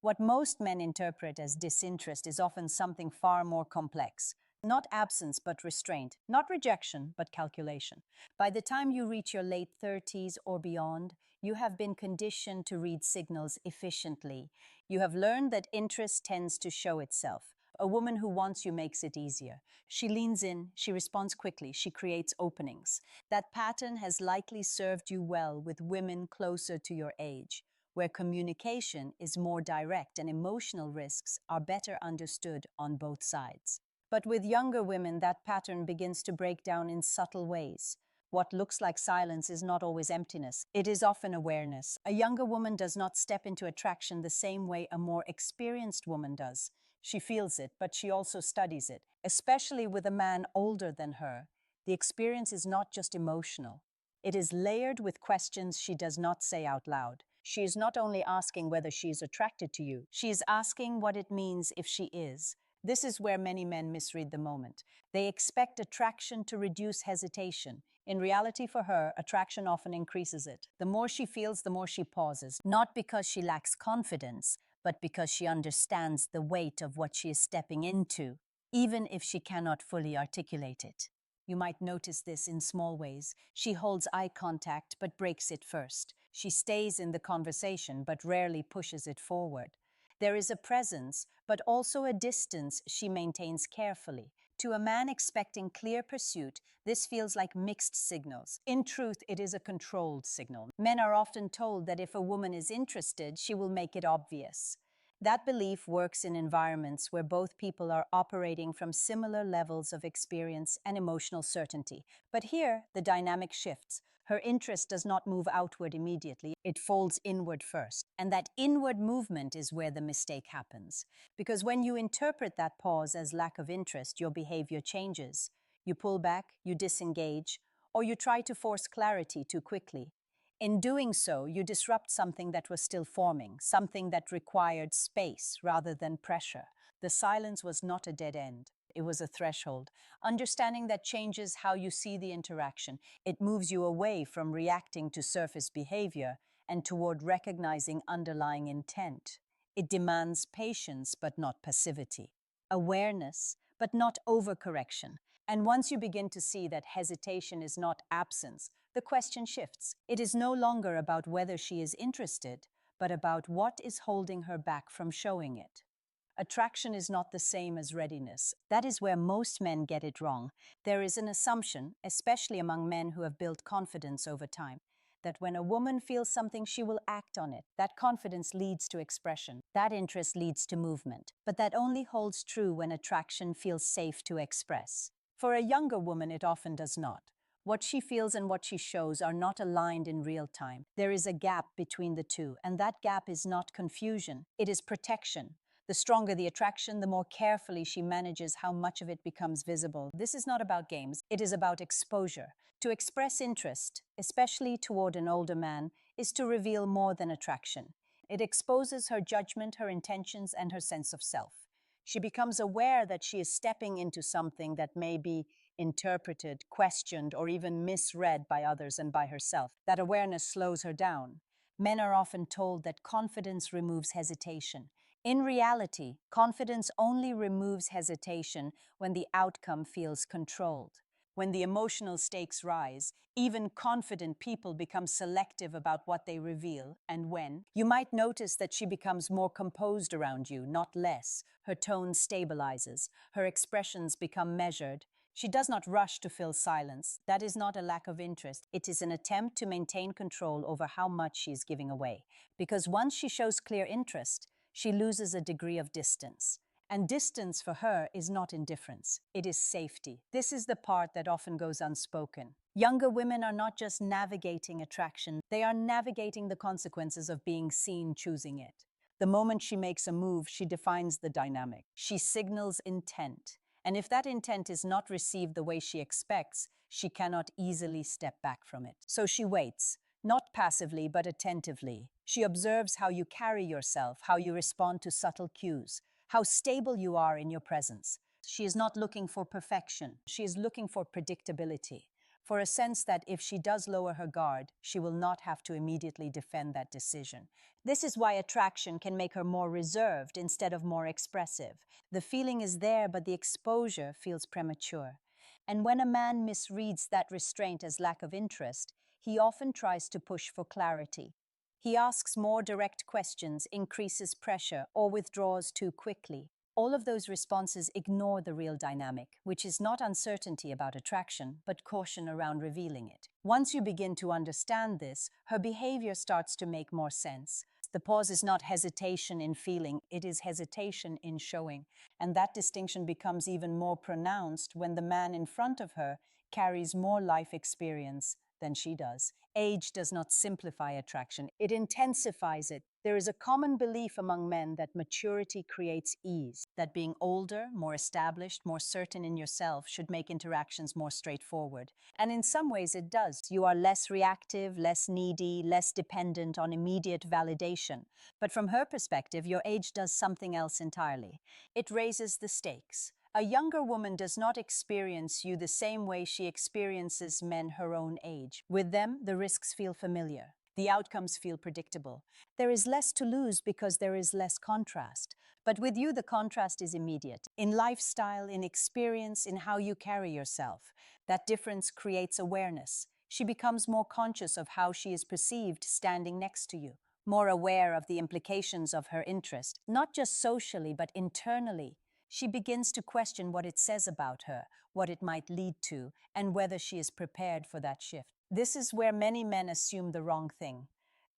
What most men interpret as disinterest is often something far more complex. Not absence, but restraint. Not rejection, but calculation. By the time you reach your late 30s or beyond, you have been conditioned to read signals efficiently. You have learned that interest tends to show itself. A woman who wants you makes it easier. She leans in, she responds quickly, she creates openings. That pattern has likely served you well with women closer to your age, where communication is more direct and emotional risks are better understood on both sides. But with younger women, that pattern begins to break down in subtle ways. What looks like silence is not always emptiness. It is often awareness. A younger woman does not step into attraction the same way a more experienced woman does. She feels it, but she also studies it. Especially with a man older than her, the experience is not just emotional. It is layered with questions she does not say out loud. She is not only asking whether she is attracted to you, she is asking what it means if she is. This is where many men misread the moment. They expect attraction to reduce hesitation. In reality, for her, attraction often increases it. The more she feels, the more she pauses, not because she lacks confidence, but because she understands the weight of what she is stepping into, even if she cannot fully articulate it. You might notice this in small ways. She holds eye contact but breaks it first. She stays in the conversation but rarely pushes it forward. There is a presence, but also a distance she maintains carefully. To a man expecting clear pursuit, this feels like mixed signals. In truth, it is a controlled signal. Men are often told that if a woman is interested, she will make it obvious. That belief works in environments where both people are operating from similar levels of experience and emotional certainty. But here, the dynamic shifts. Her interest does not move outward immediately, it folds inward first. And that inward movement is where the mistake happens. Because when you interpret that pause as lack of interest, your behavior changes. You pull back, you disengage, or you try to force clarity too quickly. In doing so, you disrupt something that was still forming, something that required space rather than pressure. The silence was not a dead end. It was a threshold. Understanding that changes how you see the interaction. It moves you away from reacting to surface behavior and toward recognizing underlying intent. It demands patience but not passivity, awareness but not overcorrection. And once you begin to see that hesitation is not absence, the question shifts. It is no longer about whether she is interested, but about what is holding her back from showing it. Attraction is not the same as readiness. That is where most men get it wrong. There is an assumption, especially among men who have built confidence over time, that when a woman feels something, she will act on it. That confidence leads to expression. That interest leads to movement. But that only holds true when attraction feels safe to express. For a younger woman, it often does not. What she feels and what she shows are not aligned in real time. There is a gap between the two, and that gap is not confusion. It is protection. The stronger the attraction, the more carefully she manages how much of it becomes visible. This is not about games, it is about exposure. To express interest, especially toward an older man, is to reveal more than attraction. It exposes her judgment, her intentions, and her sense of self. She becomes aware that she is stepping into something that may be interpreted, questioned, or even misread by others and by herself. That awareness slows her down. Men are often told that confidence removes hesitation. In reality, confidence only removes hesitation when the outcome feels controlled. When the emotional stakes rise, even confident people become selective about what they reveal and when. You might notice that she becomes more composed around you, not less. Her tone stabilizes. Her expressions become measured. She does not rush to fill silence. That is not a lack of interest. It is an attempt to maintain control over how much she is giving away. Because once she shows clear interest, she loses a degree of distance. And distance for her is not indifference, it is safety. This is the part that often goes unspoken. Younger women are not just navigating attraction, they are navigating the consequences of being seen choosing it. The moment she makes a move, she defines the dynamic. She signals intent. And if that intent is not received the way she expects, she cannot easily step back from it. So she waits, not passively but attentively. She observes how you carry yourself, how you respond to subtle cues, how stable you are in your presence. She is not looking for perfection. She is looking for predictability. for a sense that if she does lower her guard, she will not have to immediately defend that decision. This is why attraction can make her more reserved instead of more expressive. The feeling is there, but the exposure feels premature. And when a man misreads that restraint as lack of interest, he often tries to push for clarity. He asks more direct questions, increases pressure, or withdraws too quickly. All of those responses ignore the real dynamic, which is not uncertainty about attraction, but caution around revealing it. Once you begin to understand this, her behavior starts to make more sense. The pause is not hesitation in feeling, it is hesitation in showing. And that distinction becomes even more pronounced when the man in front of her carries more life experience than she does. Age does not simplify attraction, it intensifies it. There is a common belief among men that maturity creates ease, that being older, more established, more certain in yourself should make interactions more straightforward. And in some ways it does. You are less reactive, less needy, less dependent on immediate validation. But from her perspective, your age does something else entirely. It raises the stakes. A younger woman does not experience you the same way she experiences men her own age. With them, the risks feel familiar. The outcomes feel predictable. There is less to lose because there is less contrast. But with you, the contrast is immediate. In lifestyle, in experience, in how you carry yourself. That difference creates awareness. She becomes more conscious of how she is perceived standing next to you, more aware of the implications of her interest, not just socially, but internally. She begins to question what it says about her, what it might lead to, and whether she is prepared for that shift. This is where many men assume the wrong thing.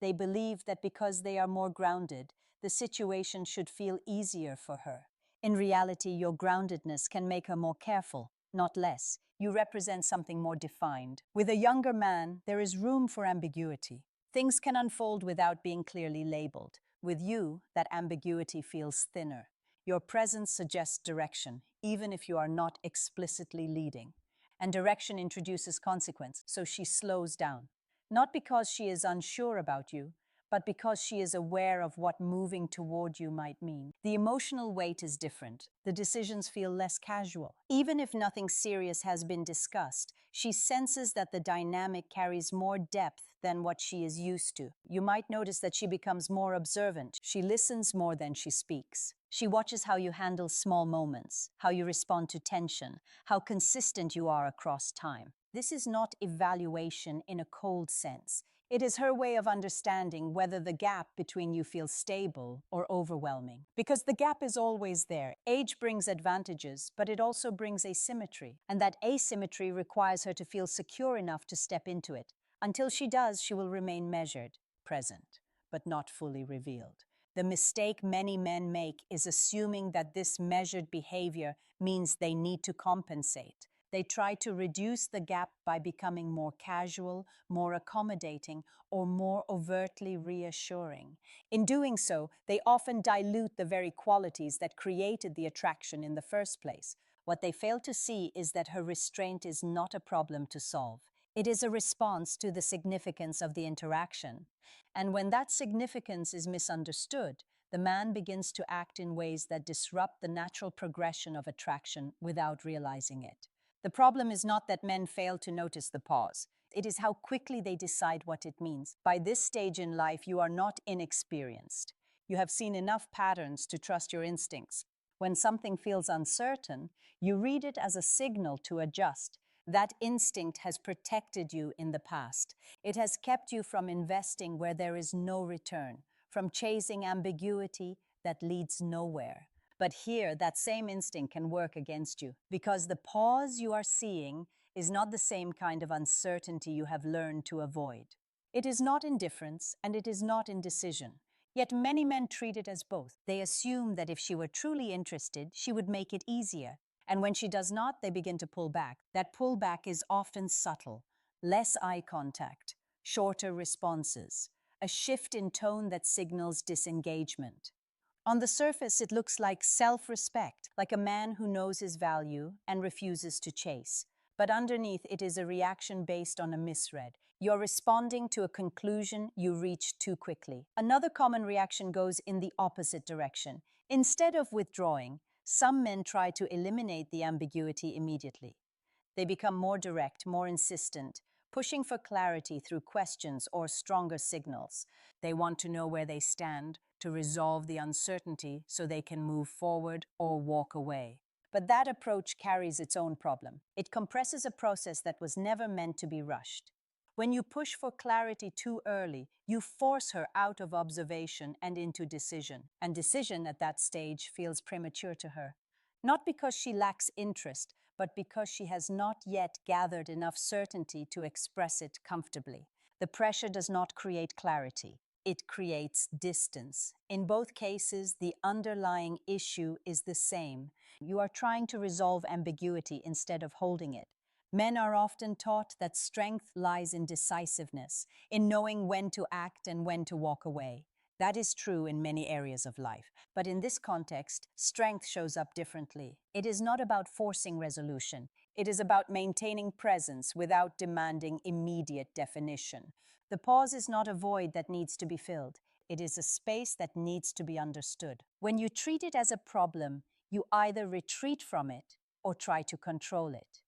They believe that because they are more grounded, the situation should feel easier for her. In reality, your groundedness can make her more careful, not less. You represent something more defined. With a younger man, there is room for ambiguity. Things can unfold without being clearly labeled. With you, that ambiguity feels thinner. Your presence suggests direction, even if you are not explicitly leading. And direction introduces consequence, so she slows down. Not because she is unsure about you, but because she is aware of what moving toward you might mean. The emotional weight is different. The decisions feel less casual. Even if nothing serious has been discussed, she senses that the dynamic carries more depth than what she is used to. You might notice that she becomes more observant. She listens more than she speaks. She watches how you handle small moments, how you respond to tension, how consistent you are across time. This is not evaluation in a cold sense. It is her way of understanding whether the gap between you feels stable or overwhelming. Because the gap is always there. Age brings advantages, but it also brings asymmetry. And that asymmetry requires her to feel secure enough to step into it. Until she does, she will remain measured, present, but not fully revealed. The mistake many men make is assuming that this measured behavior means they need to compensate. They try to reduce the gap by becoming more casual, more accommodating, or more overtly reassuring. In doing so, they often dilute the very qualities that created the attraction in the first place. What they fail to see is that her restraint is not a problem to solve. It is a response to the significance of the interaction. And when that significance is misunderstood, the man begins to act in ways that disrupt the natural progression of attraction without realizing it. The problem is not that men fail to notice the pause. It is how quickly they decide what it means. By this stage in life, you are not inexperienced. You have seen enough patterns to trust your instincts. When something feels uncertain, you read it as a signal to adjust. That instinct has protected you in the past. It has kept you from investing where there is no return, from chasing ambiguity that leads nowhere. But here, that same instinct can work against you, because the pause you are seeing is not the same kind of uncertainty you have learned to avoid. It is not indifference, and it is not indecision. Yet many men treat it as both. They assume that if she were truly interested, she would make it easier. And when she does not, they begin to pull back. That pullback is often subtle. Less eye contact, shorter responses, a shift in tone that signals disengagement. On the surface, it looks like self-respect, like a man who knows his value and refuses to chase. But underneath, it is a reaction based on a misread. You're responding to a conclusion you reached too quickly. Another common reaction goes in the opposite direction. Instead of withdrawing, some men try to eliminate the ambiguity immediately. They become more direct, more insistent, pushing for clarity through questions or stronger signals. They want to know where they stand, to resolve the uncertainty so they can move forward or walk away. But that approach carries its own problem. It compresses a process that was never meant to be rushed. When you push for clarity too early, you force her out of observation and into decision. And decision at that stage feels premature to her. Not because she lacks interest, but because she has not yet gathered enough certainty to express it comfortably. The pressure does not create clarity. It creates distance. In both cases, the underlying issue is the same. You are trying to resolve ambiguity instead of holding it. Men are often taught that strength lies in decisiveness, in knowing when to act and when to walk away. That is true in many areas of life, but in this context, strength shows up differently. It is not about forcing resolution. It is about maintaining presence without demanding immediate definition. The pause is not a void that needs to be filled. It is a space that needs to be understood. When you treat it as a problem, you either retreat from it or try to control it.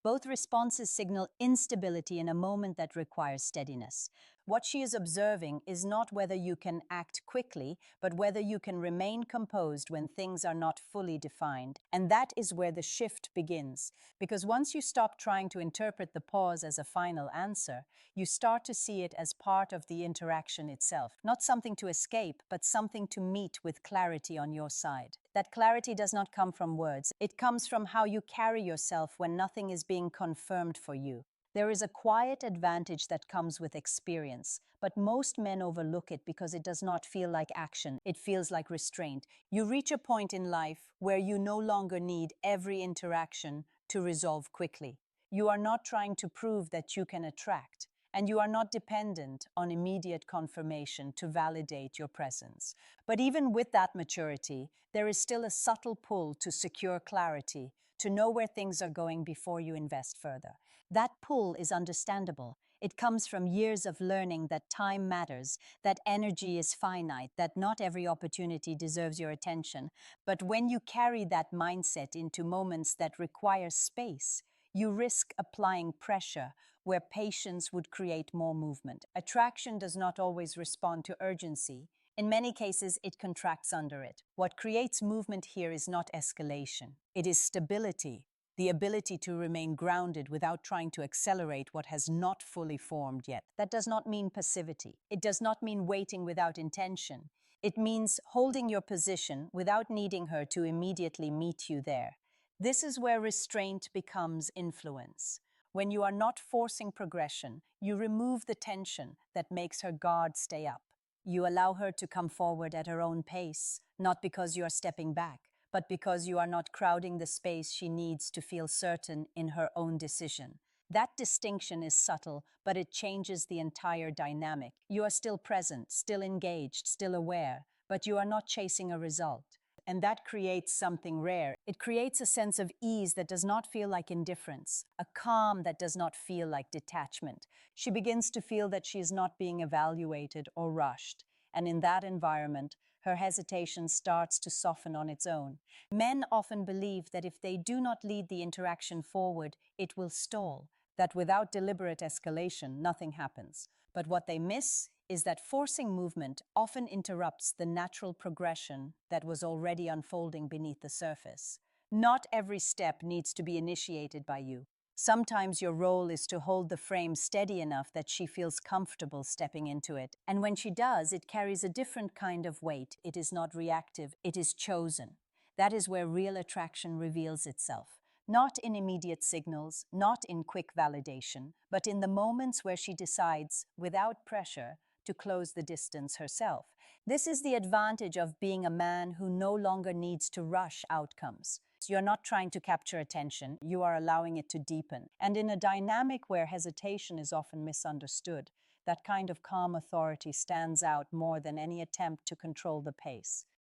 Both responses signal instability in a moment that requires steadiness. What she is observing is not whether you can act quickly, but whether you can remain composed when things are not fully defined. And that is where the shift begins. Because once you stop trying to interpret the pause as a final answer, you start to see it as part of the interaction itself. Not something to escape, but something to meet with clarity on your side. That clarity does not come from words. It comes from how you carry yourself when nothing is being confirmed for you. There is a quiet advantage that comes with experience, but most men overlook it because it does not feel like action. It feels like restraint. You reach a point in life where you no longer need every interaction to resolve quickly. You are not trying to prove that you can attract, and you are not dependent on immediate confirmation to validate your presence. But even with that maturity, there is still a subtle pull to secure clarity, to know where things are going before you invest further. That pull is understandable. It comes from years of learning that time matters, that energy is finite, that not every opportunity deserves your attention. But when you carry that mindset into moments that require space, you risk applying pressure where patience would create more movement. Attraction does not always respond to urgency. In many cases, it contracts under it. What creates movement here is not escalation. It is stability, the ability to remain grounded without trying to accelerate what has not fully formed yet. That does not mean passivity. It does not mean waiting without intention. It means holding your position without needing her to immediately meet you there. This is where restraint becomes influence. When you are not forcing progression, you remove the tension that makes her guard stay up. You allow her to come forward at her own pace, not because you are stepping back, but because you are not crowding the space she needs to feel certain in her own decision. That distinction is subtle, but it changes the entire dynamic. You are still present, still engaged, still aware, but you are not chasing a result. And that creates something rare. It creates a sense of ease that does not feel like indifference, a calm that does not feel like detachment. She begins to feel that she is not being evaluated or rushed. And in that environment, her hesitation starts to soften on its own. Men often believe that if they do not lead the interaction forward, it will stall, that without deliberate escalation, nothing happens. But what they miss is that forcing movement often interrupts the natural progression that was already unfolding beneath the surface. Not every step needs to be initiated by you. Sometimes your role is to hold the frame steady enough that she feels comfortable stepping into it. And when she does, it carries a different kind of weight. It is not reactive, it is chosen. That is where real attraction reveals itself. Not in immediate signals, not in quick validation, but in the moments where she decides, without pressure, to close the distance herself. This is the advantage of being a man who no longer needs to rush outcomes. You're not trying to capture attention, you are allowing it to deepen. And in a dynamic where hesitation is often misunderstood, that kind of calm authority stands out more than any attempt to control the pace.